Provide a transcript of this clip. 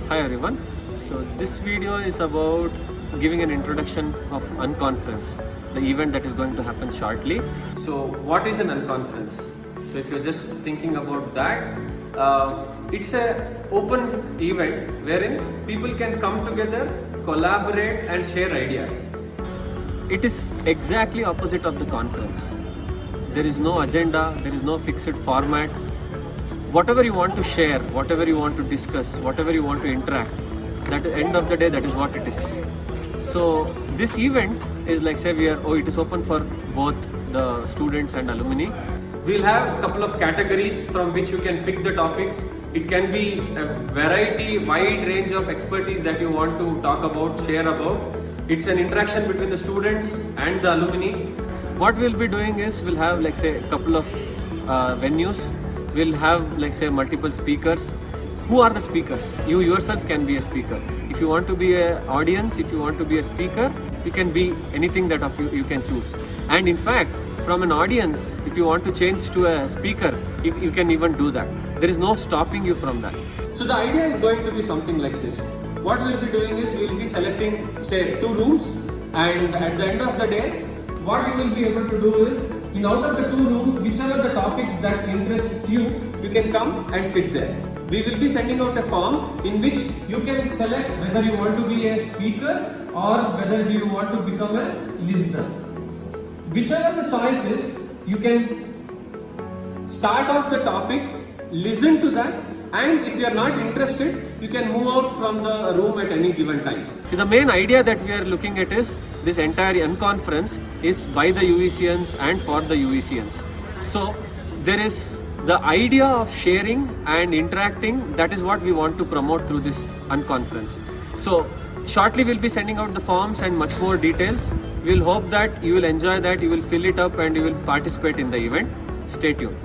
Hi everyone. So this video is about giving an introduction of UnConference, the event that is going to happen shortly. So what is an UnConference? So if you're just thinking about that, it's a open event wherein people can come together, collaborate and share ideas. It is exactly opposite of the conference. There is no agenda, there is no fixed format. Whatever you want to share, whatever you want to discuss, whatever you want to interact, that at the end of the day, that is what it is. So this event is like, say it is open for both the students and alumni. We'll have a couple of categories from which you can pick the topics. It can be a variety, wide range of expertise that you want to talk about, share about. It's an interaction between the students and the alumni. What we'll be doing is, we'll have like say a couple of venues. We'll have like say multiple speakers. Who are the speakers? You yourself can be a speaker. If you want to be an audience, if you want to be a speaker, you can be anything that of you can choose. And in fact, from an audience, if you want to change to a speaker, you can even do that. There is no stopping you from that. So the idea is going to be something like this. What we'll be doing is, we'll be selecting say 2 rooms, and at the end of the day, what you will be able to do is, in out of the 2 rooms, whichever the topics that interests you, you can come and sit there. We will be sending out a form in which you can select whether you want to be a speaker or whether you want to become a listener. Whichever the choice is, you can start off the topic, listen to that, and if you are not interested, you can move out from the room at any given time. The main idea that we are looking at is, this entire UnConference is by the UVCians and for the UVCians. So there is the idea of sharing and interacting, that is what we want to promote through this UnConference. So shortly we'll be sending out the forms and much more details. We'll hope that you will enjoy that, you will fill it up and you will participate in the event. Stay tuned.